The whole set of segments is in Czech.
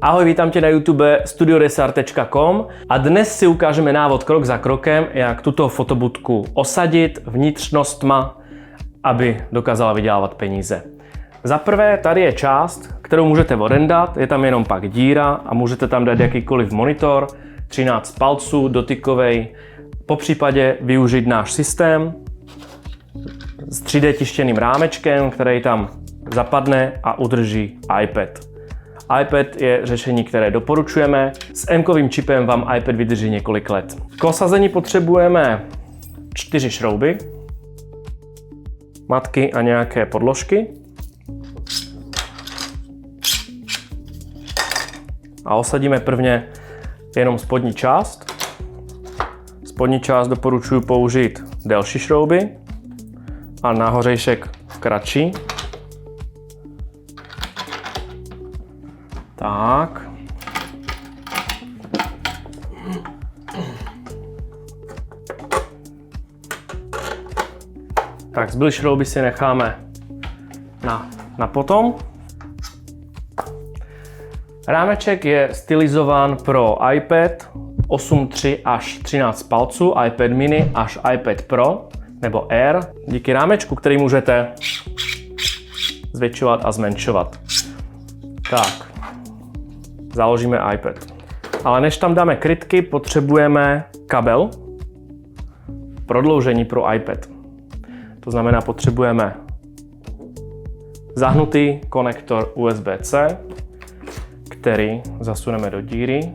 Ahoj, vítám tě na YouTube studiodesart.com a dnes si ukážeme návod krok za krokem, jak tuto fotobudku osadit vnitřnostma, aby dokázala vydělávat peníze. Za prvé, tady je část, kterou můžete orendat, je tam jenom pak díra a můžete tam dát jakýkoliv monitor, 13 palců dotykovej, popřípadě využít náš systém s 3D tištěným rámečkem, který tam zapadne a udrží iPad. iPad je řešení, které doporučujeme. S M-kovým čipem vám iPad vydrží několik let. K osazení potřebujeme 4 šrouby, matky a nějaké podložky. A osadíme prvně jenom spodní část. Spodní část doporučuji použít delší šrouby a nahořejšek kratší. Tak. Tak, zbylé šrouby si necháme na potom. Rámeček je stylizován pro iPad 8.3 až 13 palců, iPad mini až iPad Pro nebo Air. Díky rámečku, který můžete zvětšovat a zmenšovat. Tak, založíme iPad. Ale než tam dáme krytky, potřebujeme kabel, prodloužení pro iPad. To znamená, potřebujeme zahnutý konektor USB-C, který zasuneme do díry.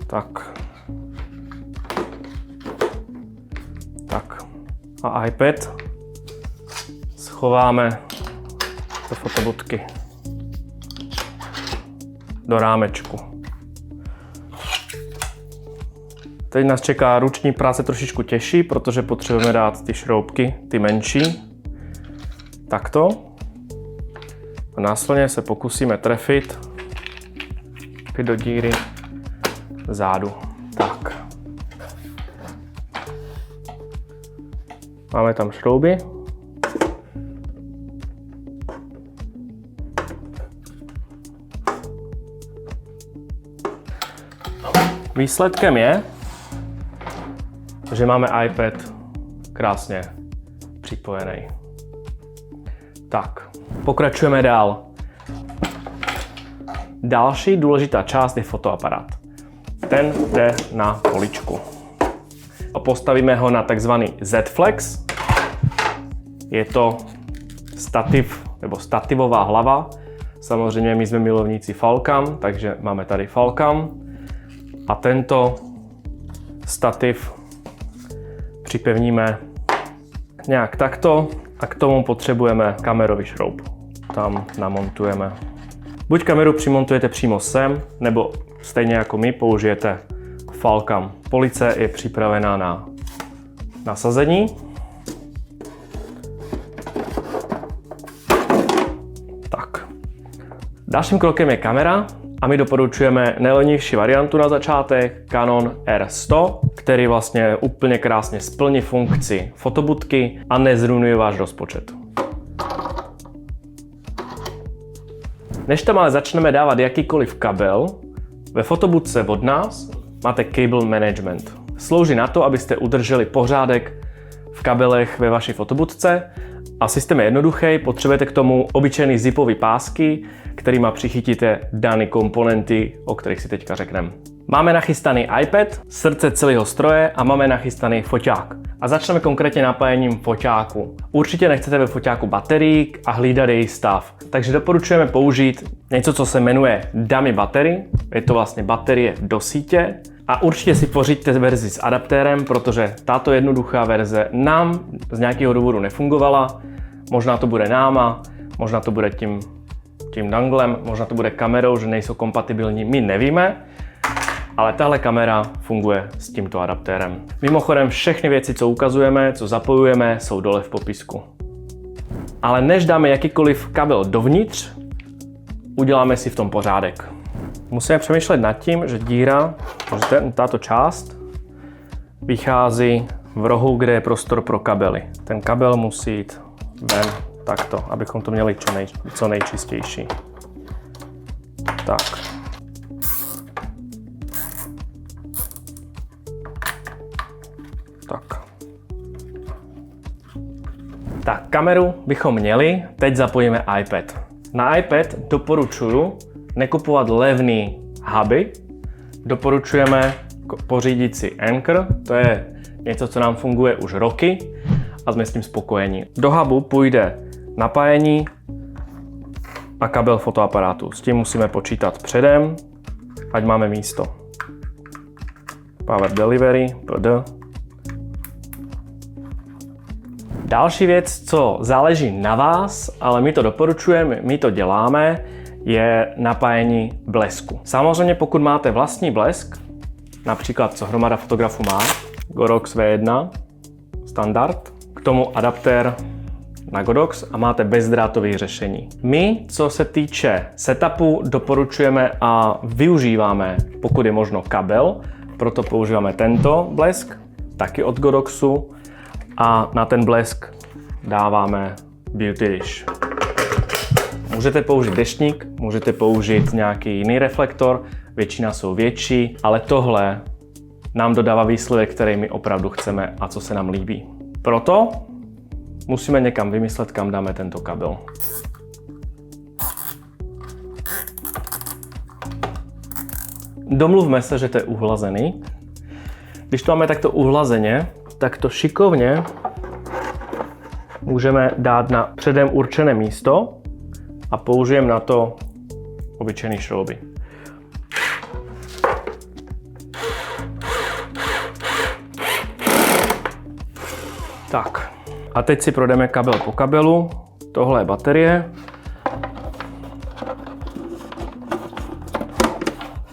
Tak. A iPad schováme do fotobudky, do rámečku. Teď nás čeká ruční práce trošičku těžší, protože potřebujeme dát ty šroubky, ty menší, takto. A následně se pokusíme trefit do díry zádu. Tak. Máme tam šrouby. Výsledkem je, že máme iPad krásně připojený. Tak, pokračujeme dál. Další důležitá část je fotoaparát. Ten jde na poličku. A postavíme ho na takzvaný Z-Flex. Je to stativ nebo stativová hlava. Samozřejmě my jsme milovníci Falcam, takže máme tady Falcam. A tento stativ připevníme nějak takto a k tomu potřebujeme kamerový šroub. Tam namontujeme. Buď kameru přimontujete přímo sem, nebo stejně jako my použijete Falcam. Police je připravená na nasazení. Tak. Dalším krokem je kamera a my doporučujeme nejlevnější variantu na začátek, Canon R100, který vlastně úplně krásně splní funkci fotobudky a nezruinuje váš rozpočet. Než tam ale začneme dávat jakýkoliv kabel, ve fotobudce od nás máte Cable Management. Slouží na to, abyste udrželi pořádek v kabelech ve vaší fotobudce a systém je jednoduchý, potřebujete k tomu obyčejný zipový pásky, kterýma přichytíte dané komponenty, o kterých si teďka řekneme. Máme nachystaný iPad, srdce celého stroje a máme nachystaný foťák. A začneme konkrétně napájením foťáku. Určitě nechcete ve foťáku baterii a hlídat její stav. Takže doporučujeme použít něco, co se jmenuje dummy battery. Je to vlastně baterie do sítě. A určitě si pořiďte verzi s adaptérem, protože tato jednoduchá verze nám z nějakého důvodu nefungovala. Možná to bude náma, možná to bude tím danglem, možná to bude kamerou, že nejsou kompatibilní, my nevíme. Ale tahle kamera funguje s tímto adaptérem. Mimochodem všechny věci, co ukazujeme, co zapojujeme, jsou dole v popisku. Ale než dáme jakýkoliv kabel dovnitř, uděláme si v tom pořádek. Musíme přemýšlet nad tím, že díra, tato část, vychází v rohu, kde je prostor pro kabely. Ten kabel musí jít ven, takto, abychom to měli co nejčistější. Tak. Tak, kameru bychom měli, teď zapojíme iPad. Na iPad doporučuji nekupovat levný huby, doporučujeme pořídit si Anker, to je něco, co nám funguje už roky a jsme s tím spokojení. Do hubu půjde napájení a kabel fotoaparátu. S tím musíme počítat předem, ať máme místo. Power Delivery, PD. Další věc, co záleží na vás, ale my to doporučujeme, my to děláme, je napájení blesku. Samozřejmě pokud máte vlastní blesk, například co hromada fotografů má, Godox V1 standard, k tomu adaptér na Godox a máte bezdrátový řešení. My, co se týče setupu, doporučujeme a využíváme, pokud je možno, kabel, proto používáme tento blesk, taky od Godoxu, a na ten blesk dáváme beauty dish. Můžete použít deštník, můžete použít nějaký jiný reflektor, většina jsou větší, ale tohle nám dodává výsledek, který my opravdu chceme a co se nám líbí. Proto musíme někam vymyslet, kam dáme tento kabel. Domluvme se, že to je uhlazený. Když to máme takto uhlazeně, tak to šikovně můžeme dát na předem určené místo a použijeme na to obyčejné šrouby. Tak, a teď si projdeme kabel po kabelu. Tohle je baterie.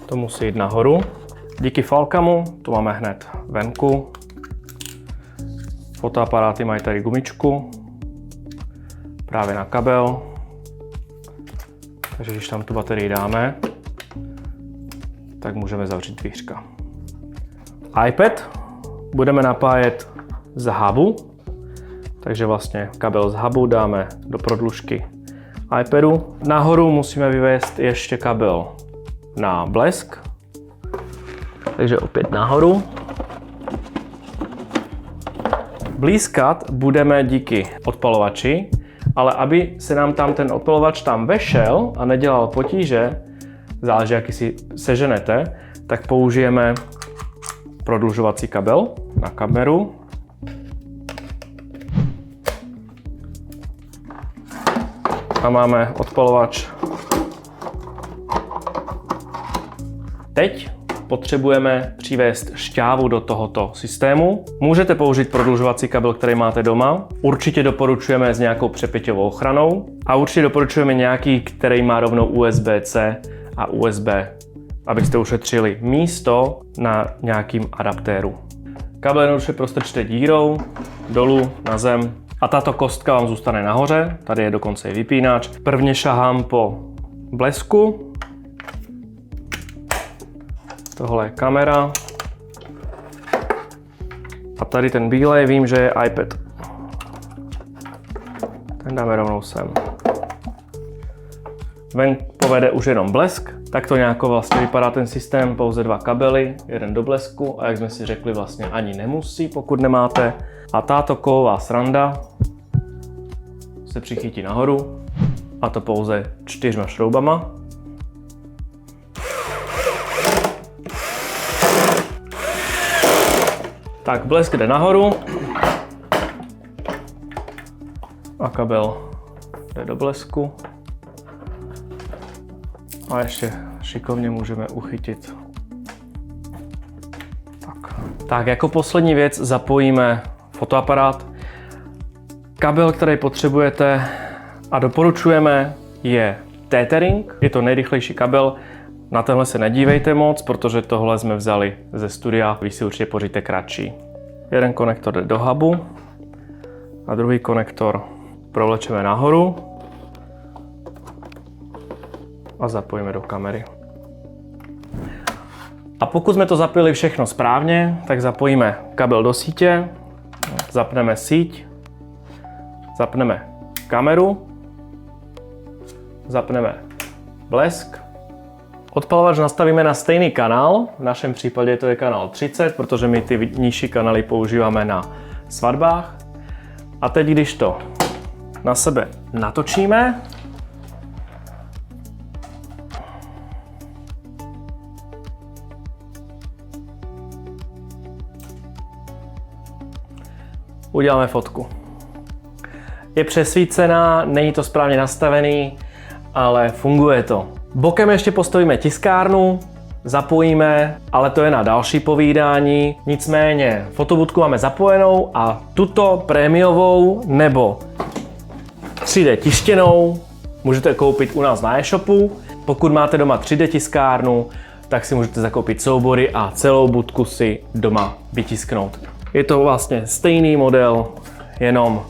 To musí jít nahoru. Díky Falcamu to máme hned venku. Fotoaparáty mají tady gumičku právě na kabel. Takže když tam tu baterii dáme, tak můžeme zavřít dvířka. iPad budeme napájet z hubu, takže vlastně kabel z hubu dáme do prodlužky iPadu. Nahoru musíme vyvést ještě kabel na blesk, takže opět nahoru. Blízkat budeme díky odpalovači, ale aby se nám tam ten odpalovač tam vešel a nedělal potíže, záleží, jaký si seženete, tak použijeme prodlužovací kabel na kameru. A máme odpalovač. Teď potřebujeme přivést šťávu do tohoto systému. Můžete použít prodlužovací kabel, který máte doma. Určitě doporučujeme s nějakou přepěťovou ochranou. A určitě doporučujeme nějaký, který má rovnou USB-C a USB, abyste ušetřili místo na nějakým adaptéru. Kabel jednoduše prostrčte dírou dolů na zem a tato kostka vám zůstane nahoře. Tady je dokonce i vypínač. Prvně šahám po blesku. Tohle je kamera. A tady ten bílej, vím, že je iPad. Ten dáme rovnou sem. Ven povede už jenom blesk. Tak to nějak vlastně vypadá ten systém, pouze dva kabely, jeden do blesku a jak jsme si řekli, vlastně ani nemusí, pokud nemáte. A táto kovová sranda se přichytí nahoru a to pouze 4 šroubama. Tak blesk jde nahoru a kabel jde do blesku. A ještě šikovně můžeme uchytit. Tak jako poslední věc zapojíme fotoaparát. Kabel, který potřebujete a doporučujeme, je tethering. Je to nejrychlejší kabel. Na tenhle se nedívejte moc, protože tohle jsme vzali ze studia. Vy si určitě poříte kratší. Jeden konektor jde do hubu a druhý konektor provlečeme nahoru a zapojíme do kamery. A pokud jsme to zapojili všechno správně, tak zapojíme kabel do sítě, zapneme síť, zapneme kameru, zapneme blesk. Odpalovač nastavíme na stejný kanál, v našem případě to je kanál 30, protože my ty nižší kanály používáme na svatbách. A teď, když to na sebe natočíme, uděláme fotku. Je přesvícená, není to správně nastavený, ale funguje to. Bokem ještě postavíme tiskárnu, zapojíme, ale to je na další povídání. Nicméně fotobudku máme zapojenou a tuto prémiovou nebo 3D tištěnou můžete koupit u nás na e-shopu. Pokud máte doma 3D tiskárnu, tak si můžete zakoupit soubory a celou budku si doma vytisknout. Je to vlastně stejný model, jenom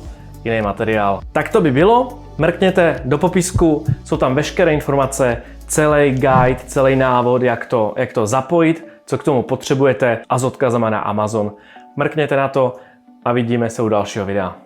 jiný materiál. Tak to by bylo. Mrkněte do popisku, jsou tam veškeré informace, celý guide, celý návod, jak to zapojit, co k tomu potřebujete a s odkazama na Amazon. Mrkněte na to a vidíme se u dalšího videa.